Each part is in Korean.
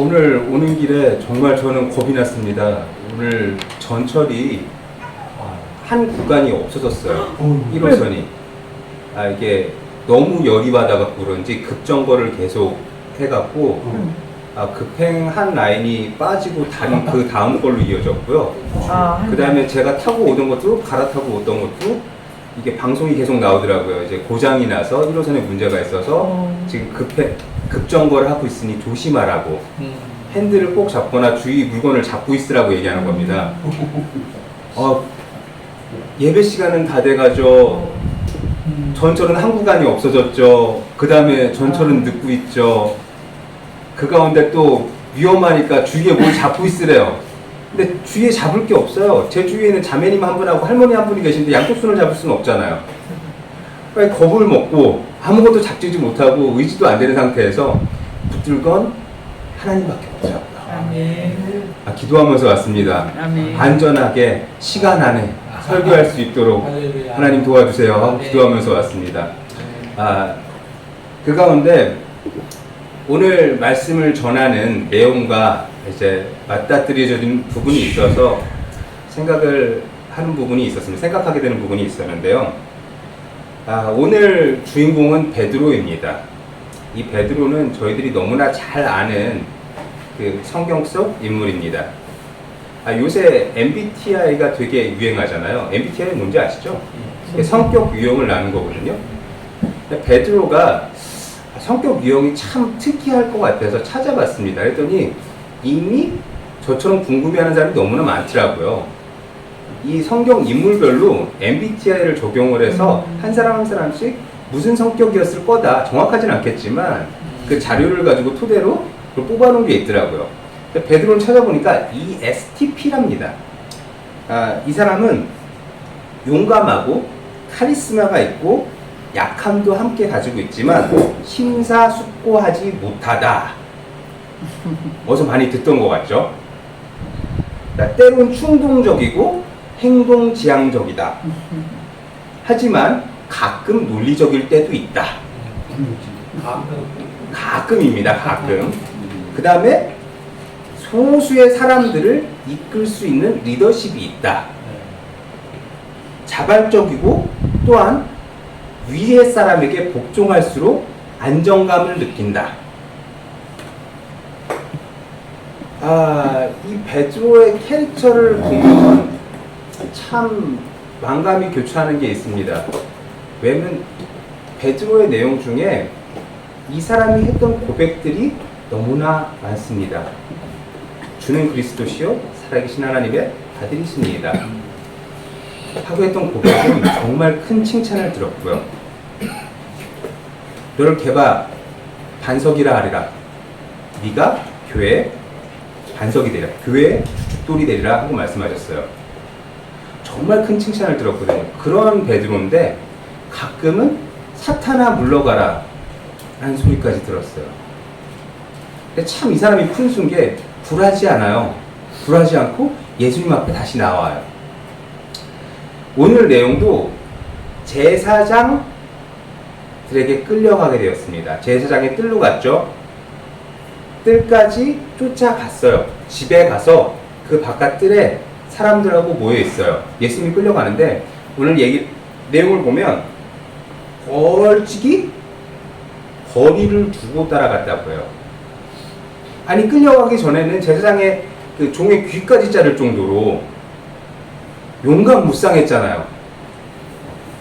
오늘 오는 길에 정말 저는 겁이 났습니다. 오늘 전철이 한 구간이 없어졌어요. 1호선이. 이게 너무 열이 받아갖고 그런지 급정거를 계속 해갖고 급행한 라인이 빠지고 다른 그 다음 걸로 이어졌고요. 그 다음에 제가 타고 오던 것도 갈아타고 오던 것도 이게 방송이 계속 나오더라고요. 이제 고장이 나서 1호선에 문제가 있어서 지금 급정거를 하고 있으니 조심하라고 핸들을 꼭 잡거나 주위 물건을 잡고 있으라고 얘기하는 겁니다. 예배 시간은 다 돼가죠. 전철은 한 구간이 없어졌죠. 그 다음에 전철은 늦고 있죠. 그 가운데 또 위험하니까 주위에 뭘 잡고 있으래요. 근데 주위에 잡을 게 없어요. 제 주위에는 자매님 한 분하고 할머니 한 분이 계신데 양쪽 손을 잡을 수는 없잖아요. 겁을 먹고 아무것도 잡지 못하고 의지도 안 되는 상태에서 붙들건 하나님밖에 없어요. 기도하면서 왔습니다. 안전하게 시간 안에 설교할 수 있도록 하나님 도와주세요 하고 기도하면서 왔습니다. 그 가운데 오늘 말씀을 전하는 내용과 이제 맞닥뜨려진 부분이 있어서 생각을 하는 부분이 있었습니다. 생각하게 되는 부분이 있었는데요. 오늘 주인공은 베드로입니다. 이 베드로는 저희들이 너무나 잘 아는 그 성경 속 인물입니다. 요새 MBTI가 되게 유행하잖아요. MBTI 뭔지 아시죠? 성격 유형을 나눈 거거든요. 베드로가 성격 유형이 참 특이할 것 같아서 찾아봤습니다. 그랬더니 이미 저처럼 궁금해하는 사람이 너무나 많더라고요. 이 성경 인물별로 MBTI를 적용을 해서 한 사람 한 사람씩 무슨 성격이었을 거다, 정확하진 않겠지만 그 자료를 가지고 토대로 그걸 뽑아놓은 게 있더라고요. 베드로를 찾아보니까 ESTP랍니다. 이 사람은 용감하고 카리스마가 있고 약함도 함께 가지고 있지만 심사숙고하지 못하다. 어디서 많이 듣던 것 같죠? 때론 충동적이고 행동지향적이다. 하지만 가끔 논리적일 때도 있다. 가끔입니다. 가끔. 그 다음에 소수의 사람들을 이끌 수 있는 리더십이 있다. 자발적이고 또한 위의 사람에게 복종할수록 안정감을 느낀다. 이 베드로의 캐릭터를 보면 참 만감이 교차하는 게 있습니다. 왜냐면 베드로의 내용 중에 이 사람이 했던 고백들이 너무나 많습니다. 주는 그리스도시요 살아계신 하나님의 아들이시니이다 하고 했던 고백은 정말 큰 칭찬을 들었고요. 너를 개바 반석이라 하리라. 네가 교회의 반석이 되리라. 교회의 주춧돌이 되리라 하고 말씀하셨어요. 정말 큰 칭찬을 들었거든요. 그런 베드로인데 가끔은 사탄아 물러가라 라는 소리까지 들었어요. 근데 참 이 사람이 푼순 게 굴하지 않아요. 굴하지 않고 예수님 앞에 다시 나와요. 오늘 내용도 제사장들에게 끌려가게 되었습니다. 제사장의 뜰로 갔죠. 뜰까지 쫓아갔어요. 집에 가서 그 바깥 뜰에 사람들하고 모여 있어요. 예수님이 끌려가는데 오늘 내용을 보면 벌찍이 거리를 두고 따라갔다고 해요. 아니 끌려가기 전에는 제사장의 그 종의 귀까지 자를 정도로 용감무쌍했잖아요.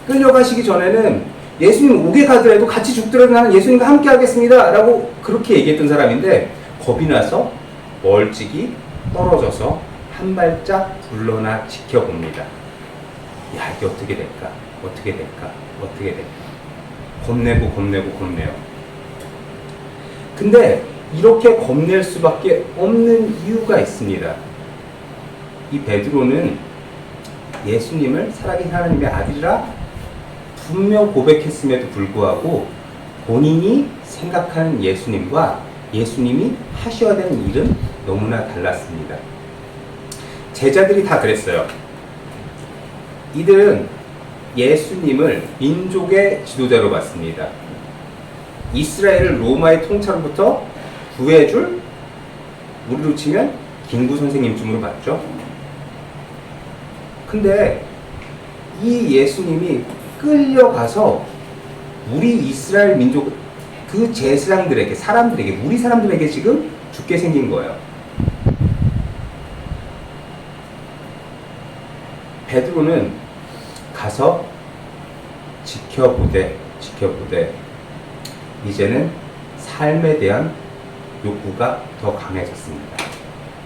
끌려가시기 전에는 예수님 오게 가더라도 같이 죽더라도 나는 예수님과 함께 하겠습니다 라고 그렇게 얘기했던 사람인데 겁이 나서 멀찍이 떨어져서 한 발짝 물러나 지켜봅니다. 야, 이게 어떻게 될까? 어떻게 될까? 어떻게 될까? 겁내고 겁내요. 근데 이렇게 겁낼 수밖에 없는 이유가 있습니다. 이 베드로는 예수님을 살아계신 하나님의 아들이라 분명 고백했음에도 불구하고 본인이 생각하는 예수님과 예수님이 하셔야 되는 일은 너무나 달랐습니다. 제자들이 다 그랬어요. 이들은 예수님을 민족의 지도자로 봤습니다. 이스라엘을 로마의 통찰로부터 구해줄 우리로 치면 김구 선생님쯤으로 봤죠. 근데 이 예수님이 끌려가서 우리 이스라엘 민족 그 제사장들에게 사람들에게 우리 사람들에게 지금 죽게 생긴 거예요. 베드로는 가서 지켜보되 이제는 삶에 대한 욕구가 더 강해졌습니다.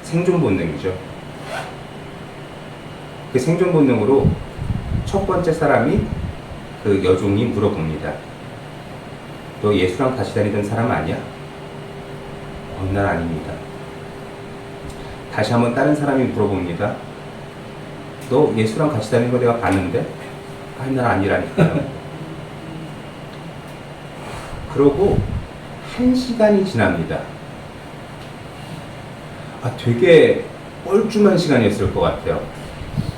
생존 본능이죠. 그 생존 본능으로 첫 번째 사람이 그 여종이 물어봅니다. 너 예수랑 같이 다니던 사람 아니야? 난 아닙니다. 다시 한번 다른 사람이 물어봅니다. 너 예수랑 같이 다니는 거 내가 봤는데? 난 아니라니까요. 그러고 1시간이 지납니다. 되게 뻘쭘한 시간이었을 것 같아요.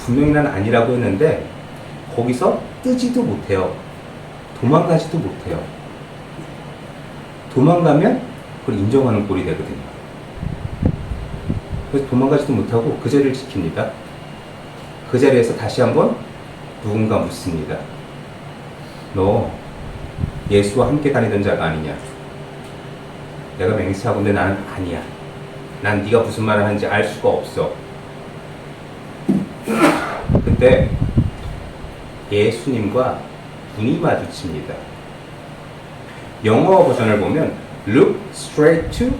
분명히 난 아니라고 했는데 거기서 뜨지도 못해요. 도망가지도 못해요. 도망가면 그걸 인정하는 꼴이 되거든요. 그래서 도망가지도 못하고 그 자리를 지킵니다. 그 자리에서 다시 한번 누군가 묻습니다. 너 예수와 함께 다니던 자가 아니냐? 내가 맹세하건대 나는 아니야. 난 네가 무슨 말을 하는지 알 수가 없어. 그때 예수님과 눈이 마주칩니다. 영어 버전을 보면 Look straight to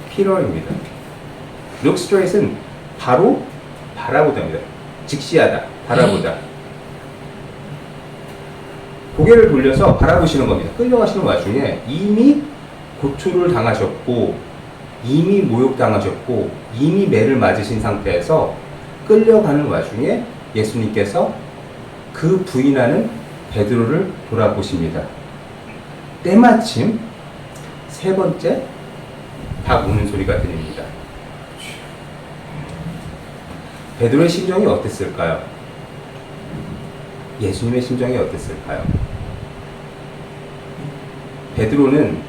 Peter입니다. Look straight은 바로 바라보다입니다. 직시하다, 바라보다. 고개를 돌려서 바라보시는 겁니다. 끌려가시는 와중에 이미 고초를 당하셨고 이미 모욕당하셨고 이미 매를 맞으신 상태에서 끌려가는 와중에 예수님께서 그 부인하는 베드로를 돌아보십니다. 때마침 세 번째 닭 우는 소리가 들립니다. 베드로의 심정이 어땠을까요? 예수님의 심정이 어땠을까요? 베드로는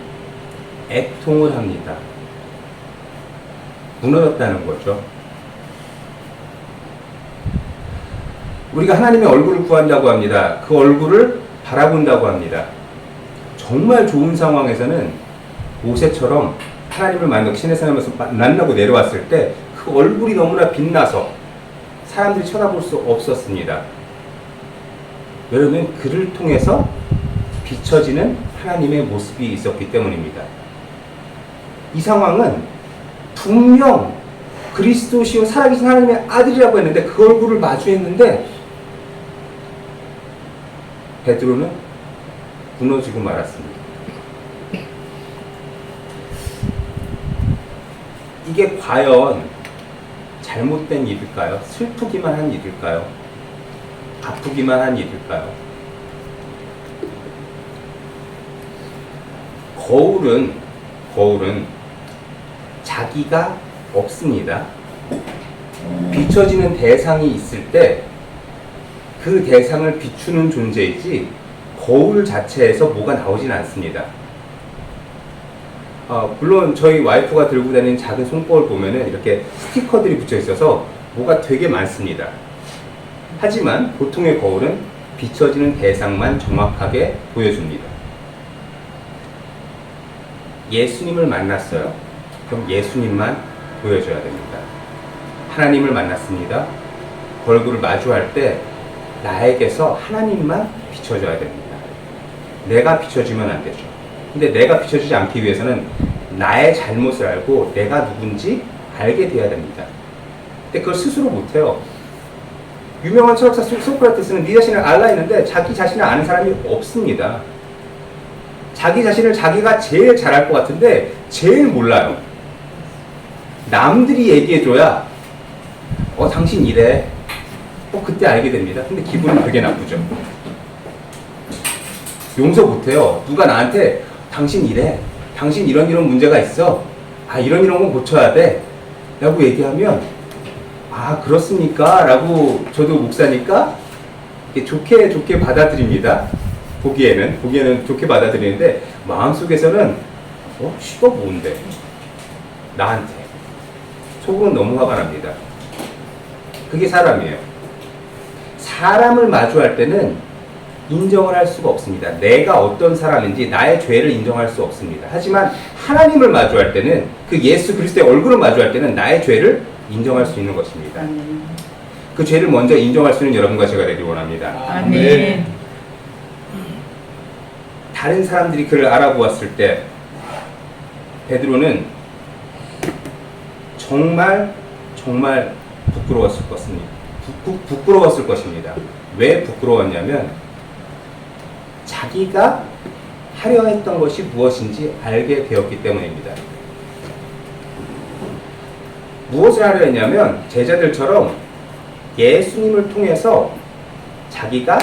애통을 합니다. 무너졌다는 거죠. 우리가 하나님의 얼굴을 구한다고 합니다. 그 얼굴을 바라본다고 합니다. 정말 좋은 상황에서는 모세처럼 하나님을 만나고 시내산에서 만나고 내려왔을 때 그 얼굴이 너무나 빛나서 사람들이 쳐다볼 수 없었습니다. 왜냐하면 그를 통해서 비춰지는 하나님의 모습이 있었기 때문입니다. 이 상황은 분명 그리스도시요 살아계신 하나님의 아들이라고 했는데 그 얼굴을 마주했는데 베드로는 무너지고 말았습니다. 이게 과연 잘못된 일일까요? 슬프기만 한 일일까요? 아프기만 한 일일까요? 거울은 자기가 없습니다. 비춰지는 대상이 있을 때 그 대상을 비추는 존재이지 거울 자체에서 뭐가 나오진 않습니다. 물론 저희 와이프가 들고 다니는 작은 손거울 보면은 이렇게 스티커들이 붙여 있어서 뭐가 되게 많습니다. 하지만 보통의 거울은 비춰지는 대상만 정확하게 보여줍니다. 예수님을 만났어요. 그럼 예수님만 보여줘야 됩니다. 하나님을 만났습니다. 얼굴을 마주할 때 나에게서 하나님만 비춰져야 됩니다. 내가 비춰지면 안 되죠. 근데 내가 비춰지지 않기 위해서는 나의 잘못을 알고 내가 누군지 알게 돼야 됩니다. 근데 그걸 스스로 못해요. 유명한 철학자 소크라테스는 네 자신을 알라 했는데 자기 자신을 아는 사람이 없습니다. 자기 자신을 자기가 제일 잘할 것 같은데 제일 몰라요. 남들이 얘기해줘야 당신 이래. 그때 알게 됩니다. 근데 기분은 되게 나쁘죠. 용서 못해요. 누가 나한테 당신 이래. 당신 이런 문제가 있어. 이런 건 고쳐야 돼. 라고 얘기하면 그렇습니까? 라고 저도 목사니까 좋게 받아들입니다. 보기에는 좋게 받아들이는데 마음속에서는 씨가 뭔데? 나한테. 속으로는 너무 화가 납니다. 그게 사람이에요. 사람을 마주할 때는 인정을 할 수가 없습니다. 내가 어떤 사람인지 나의 죄를 인정할 수 없습니다. 하지만 하나님을 마주할 때는, 그 예수 그리스도의 얼굴을 마주할 때는 나의 죄를 인정할 수 있는 것입니다. 그 죄를 먼저 인정할 수 있는 여러분과 제가 되길 원합니다. 아멘. 다른 사람들이 그를 알아보았을 때 베드로는 정말 부끄러웠을 것입니다. 부끄러웠을 것입니다. 왜 부끄러웠냐면 자기가 하려 했던 것이 무엇인지 알게 되었기 때문입니다. 무엇을 하려 했냐면 제자들처럼 예수님을 통해서 자기가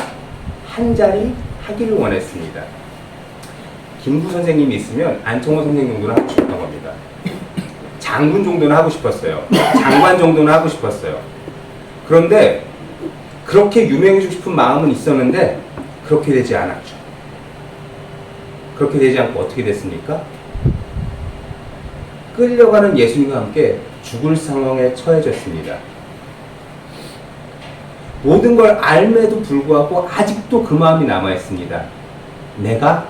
한 자리 하기를 원했습니다. 김구 선생님이 있으면 안청호 선생님 정도는 하고 싶었던 겁니다. 장군 정도는 하고 싶었어요. 장관 정도는 하고 싶었어요. 그런데 그렇게 유명해지고 싶은 마음은 있었는데 그렇게 되지 않았죠. 그렇게 되지 않고 어떻게 됐습니까? 끌려가는 예수님과 함께 죽을 상황에 처해졌습니다. 모든 걸 알매도 불구하고 아직도 그 마음이 남아있습니다. 내가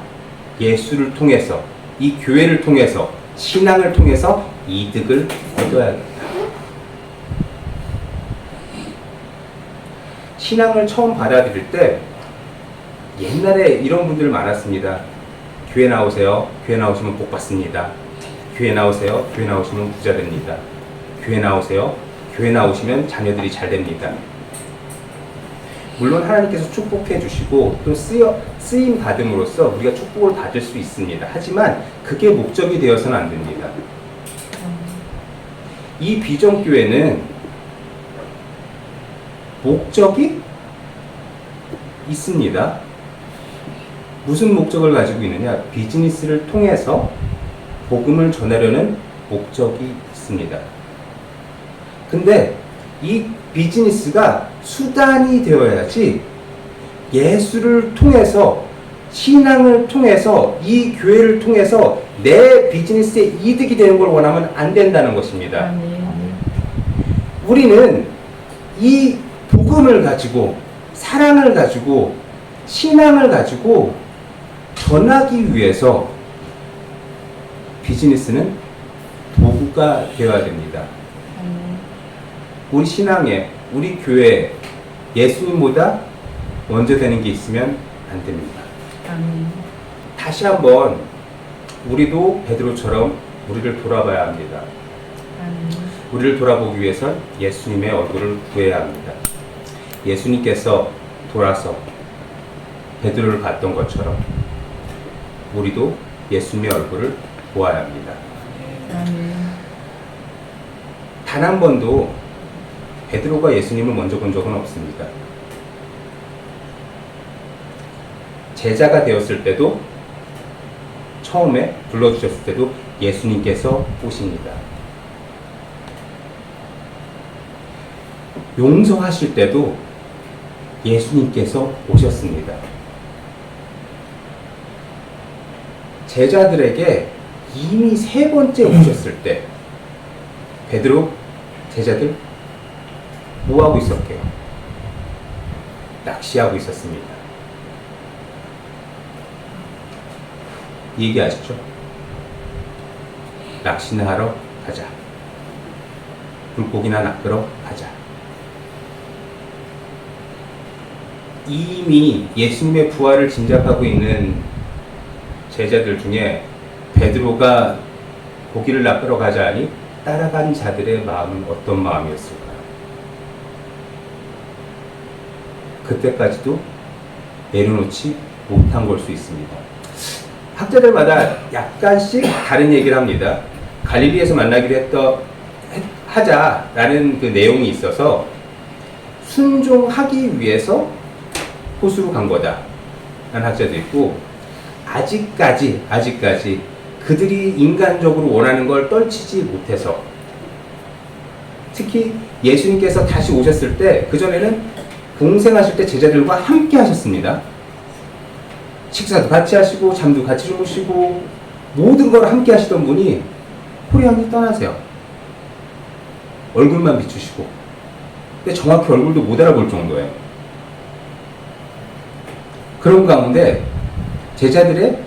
예수를 통해서, 이 교회를 통해서, 신앙을 통해서 이득을 얻어야겠다. 신앙을 처음 받아들일 때 옛날에 이런 분들 많았습니다. 교회 나오세요. 교회 나오시면 복 받습니다. 교회 나오세요. 교회 나오시면 부자 됩니다. 교회 나오세요. 교회 나오시면 자녀들이 잘 됩니다. 물론 하나님께서 축복해 주시고 또 쓰임 받음으로써 우리가 축복을 받을 수 있습니다. 하지만 그게 목적이 되어서는 안 됩니다. 이 비전교회는 목적이 있습니다. 무슨 목적을 가지고 있느냐? 비즈니스를 통해서 복음을 전하려는 목적이 있습니다. 근데 이 비즈니스가 수단이 되어야지 예수를 통해서, 신앙을 통해서, 이 교회를 통해서 내 비즈니스에 이득이 되는 걸 원하면 안 된다는 것입니다. 우리는 이 복음을 가지고, 사랑을 가지고, 신앙을 가지고 전하기 위해서 비즈니스는 도구가 되어야 됩니다. 우리 신앙에, 우리 교회에 예수님보다 먼저 되는 게 있으면 안 됩니다. 다시 한번 우리도 베드로처럼 우리를 돌아봐야 합니다. 우리를 돌아보기 위해선 예수님의 얼굴을 구해야 합니다. 예수님께서 돌아서 베드로를 봤던 것처럼 우리도 예수님의 얼굴을 보아야 합니다. 단 한 번도 베드로가 예수님을 먼저 본 적은 없습니다. 제자가 되었을 때도, 처음에 불러주셨을 때도 예수님께서 오십니다. 용서하실 때도 예수님께서 오셨습니다. 제자들에게 이미 3번째 오셨을 때 베드로, 제자들 뭐하고 있었게요? 낚시하고 있었습니다. 얘기하시죠? 낚시나 하러 가자. 물고기나 낚으러 가자. 이미 예수님의 부활을 짐작하고 있는 제자들 중에 베드로가 고기를 낚으러 가자 하니 따라간 자들의 마음은 어떤 마음이었을까요? 그때까지도 내려놓지 못한 걸 수 있습니다. 학자들마다 약간씩 다른 얘기를 합니다. 갈릴리에서 만나기로 하자라는 그 내용이 있어서 순종하기 위해서 호수로 간 거다 라는 학자도 있고, 아직까지 그들이 인간적으로 원하는 걸 떨치지 못해서, 특히 예수님께서 다시 오셨을 때, 그전에는 공생하실 때 제자들과 함께 하셨습니다. 식사도 같이 하시고 잠도 같이 주무시고 모든 걸 함께 하시던 분이 호리하게 떠나세요. 얼굴만 비추시고. 근데 정확히 얼굴도 못 알아볼 정도예요. 그런 가운데 제자들의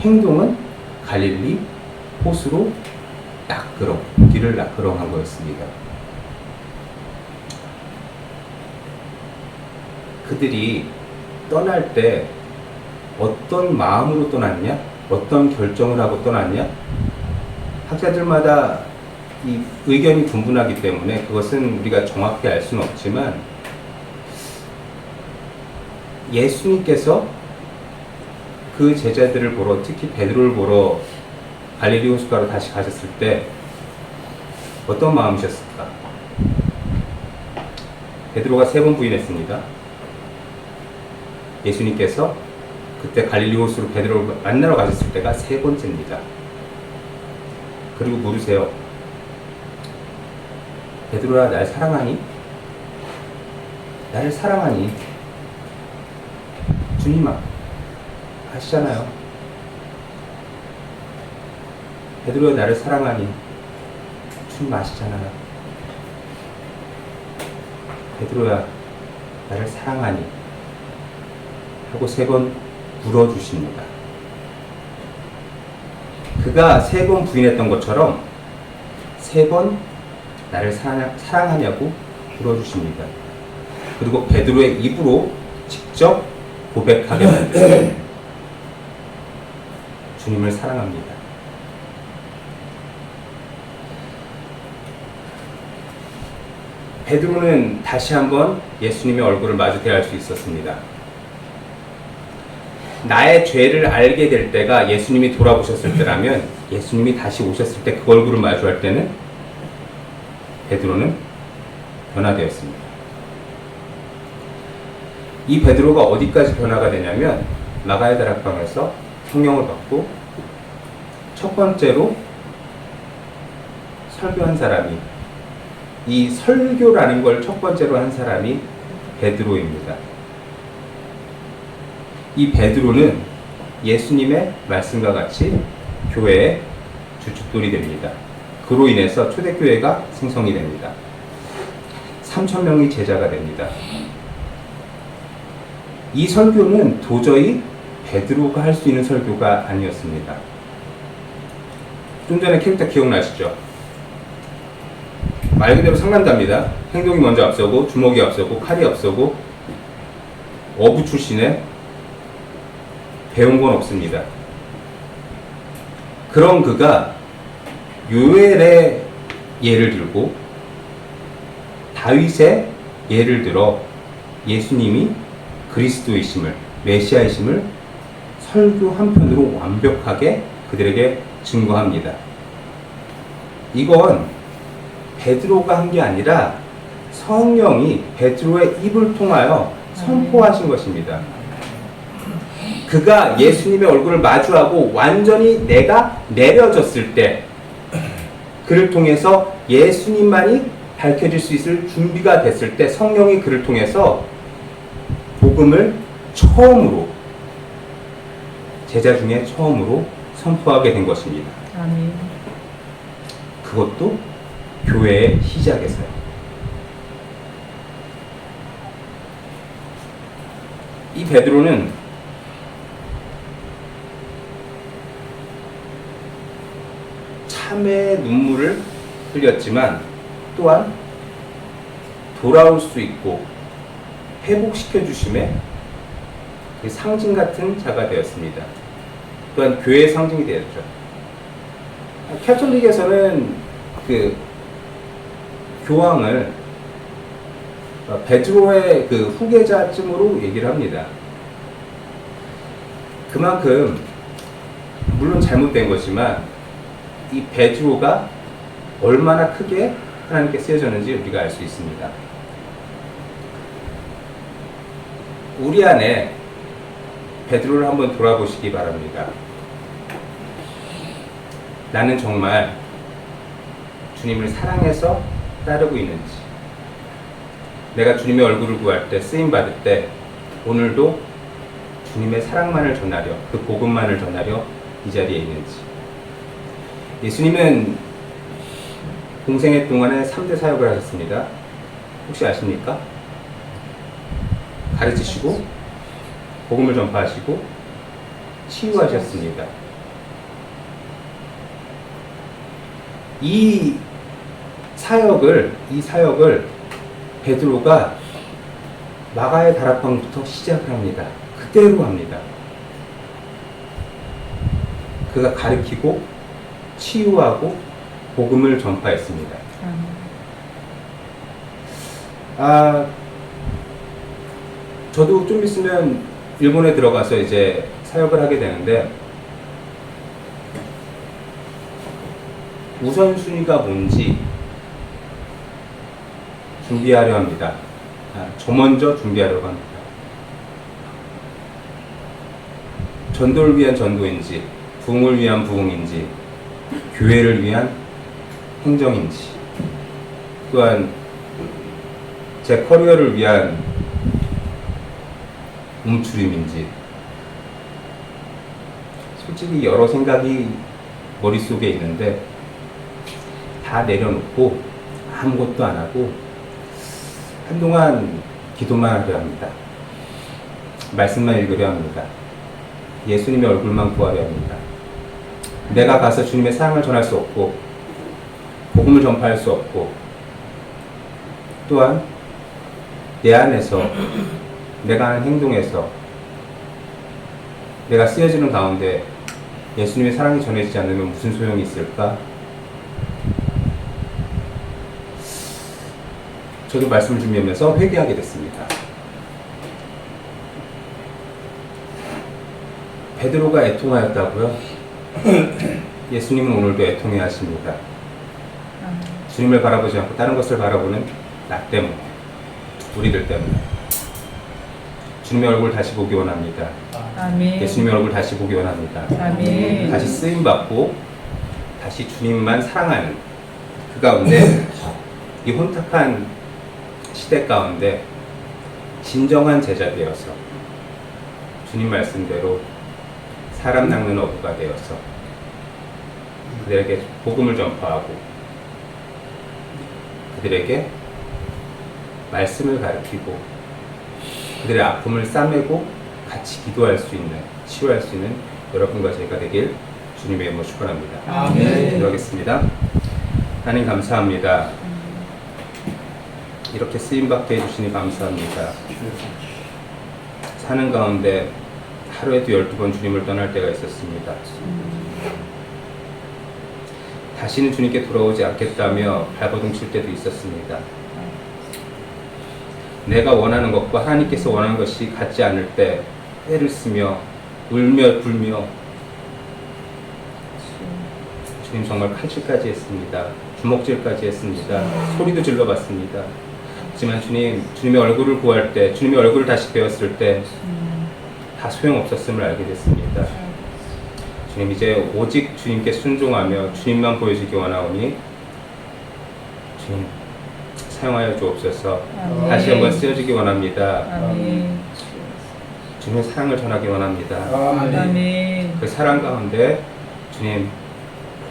행동은 갈릴리 호수로 길을 나그렁한 거였습니다. 그들이 떠날 때 어떤 마음으로 떠났냐? 어떤 결정을 하고 떠났냐? 학자들마다 이 의견이 분분하기 때문에 그것은 우리가 정확히 알 수는 없지만, 예수님께서 그 제자들을 보러, 특히 베드로를 보러 갈릴리 호숫가로 다시 가셨을 때 어떤 마음이셨을까? 베드로가 3번 부인했습니다. 예수님께서 그때 갈릴리 호수로 베드로를 만나러 가셨을 때가 3번째입니다. 그리고 물으세요. 베드로야, 날 사랑하니? 나를 사랑하니? 주님아, 아시잖아요. 베드로야, 나를 사랑하니? 주님 아시잖아요. 베드로야, 나를 사랑하니? 하고 3번 물어주십니다. 그가 3번 부인했던 것처럼 3번 나를 사랑하냐고 물어주십니다. 그리고 베드로의 입으로 직접 고백하게 만듭니다. 주님을 사랑합니다. 베드로는 다시 한번 예수님의 얼굴을 마주 대할 수 있었습니다. 나의 죄를 알게 될 때가 예수님이 돌아오셨을 때라면, 예수님이 다시 오셨을 때 그 얼굴을 마주할 때는 베드로는 변화되었습니다. 이 베드로가 어디까지 변화가 되냐면, 마가의 다락방에서 성령을 받고 첫 번째로 설교한 사람이, 이 설교라는 걸 첫 번째로 한 사람이 베드로입니다. 이 베드로는 예수님의 말씀과 같이 교회의 주춧돌이 됩니다. 그로 인해서 초대교회가 생성이 됩니다. 3,000명이 제자가 됩니다. 이 설교는 도저히 베드로가 할 수 있는 설교가 아니었습니다. 좀 전에 캐릭터 기억나시죠? 말 그대로 상남자입니다. 행동이 먼저 앞서고, 주먹이 앞서고, 칼이 앞서고, 어부 출신에 배운 건 없습니다. 그런 그가 요엘의 예를 들고 다윗의 예를 들어 예수님이 그리스도이심을, 메시아이심을 설교 한편으로 완벽하게 그들에게 증거합니다. 이건 베드로가 한 게 아니라 성령이 베드로의 입을 통하여 선포하신 것입니다. 그가 예수님의 얼굴을 마주하고 완전히 내가 내려졌을 때, 그를 통해서 예수님만이 밝혀질 수 있을 준비가 됐을 때, 성령이 그를 통해서 복음을 처음으로, 제자 중에 처음으로 선포하게 된 것입니다. 아멘. 그것도 교회의 시작에서요. 이 베드로는 참의 눈물을 흘렸지만 또한 돌아올 수 있고 회복시켜 주심의 상징 같은 자가 되었습니다. 또한 교회의 상징이 되었죠. 캐톨릭에서는 그 교황을 베드로의 그 후계자쯤으로 얘기를 합니다. 그만큼 물론 잘못된 거지만 이 베드로가 얼마나 크게 하나님께 쓰여졌는지 우리가 알 수 있습니다. 우리 안에 베드로를 한번 돌아보시기 바랍니다. 나는 정말 주님을 사랑해서 따르고 있는지, 내가 주님의 얼굴을 구할 때, 쓰임받을 때 오늘도 주님의 사랑만을 전하려, 그 복음만을 전하려 이 자리에 있는지, 예수님은 공생애 동안에 3대 사역을 하셨습니다. 혹시 아십니까? 가르치시고, 복음을 전파하시고, 치유하셨습니다. 이 사역을 베드로가 마가의 다락방부터 시작을 합니다. 그대로 합니다. 그가 가르치고 치유하고 복음을 전파했습니다. 저도 좀 있으면 일본에 들어가서 이제 사역을 하게 되는데 우선순위가 뭔지 준비하려 합니다. 저 먼저 준비하려고 합니다. 전도를 위한 전도인지, 부흥을 위한 부흥인지, 교회를 위한 행정인지, 또한 제 커리어를 위한 움츠림인지, 솔직히 여러 생각이 머릿속에 있는데 다 내려놓고 아무것도 안 하고 한동안 기도만 하려 합니다. 말씀만 읽으려 합니다. 예수님의 얼굴만 구하려 합니다. 내가 가서 주님의 사랑을 전할 수 없고 복음을 전파할 수 없고 또한 내 안에서 내가 하는 행동에서 내가 쓰여지는 가운데 예수님의 사랑이 전해지지 않으면 무슨 소용이 있을까? 저도 말씀을 준비하면서 회개하게 됐습니다. 베드로가 애통하였다고요? 예수님은 오늘도 애통해 하십니다. 주님을 바라보지 않고 다른 것을 바라보는 나 때문에, 우리들 때문에. 주님의 얼굴 다시 보기 원합니다. 아멘. 예수님의 얼굴 다시 보기 원합니다. 아멘. 다시 쓰임받고 다시 주님만 사랑하는 그 가운데, 이 혼탁한 시대 가운데 진정한 제자 되어서 주님 말씀대로 사람 낚는 어부가 되어서 그들에게 복음을 전파하고 그들에게 말씀을 가르치고 그들의 아픔을 싸매고 같이 기도할 수 있는, 치유할 수 있는 여러분과 제가 되길 주님의 이름으로 축원합니다. 아멘. 기도하겠습니다. 하나님 감사합니다. 이렇게 쓰임받게 해주시니 감사합니다. 사는 가운데 하루에도 12번 주님을 떠날 때가 있었습니다. 다시는 주님께 돌아오지 않겠다며 발버둥 칠 때도 있었습니다. 내가 원하는 것과 하나님께서 원하는 것이 같지 않을 때 때를 쓰며 울며 불며 주님 정말 칼질까지 했습니다. 주먹질까지 했습니다. 소리도 질러봤습니다. 하지만 주님의 얼굴을 구할 때, 주님의 얼굴을 다시 배웠을 때 다 소용없었음을 알게 됐습니다. 주님, 이제 오직 주님께 순종하며 주님만 보여주기 원하오니 주님 사용하여 주옵소서. 아멘. 다시 한번 쓰여주기 원합니다. 아멘. 주님의 사랑을 전하기 원합니다. 아멘. 그 사랑 가운데 주님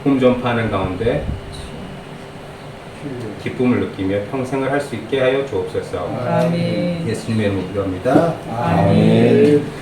복음 전파하는 가운데 기쁨을 느끼며 평생을 할 수 있게 하여 주옵소서. 아멘. 예수님의 이름으로 기도합니다. 아멘.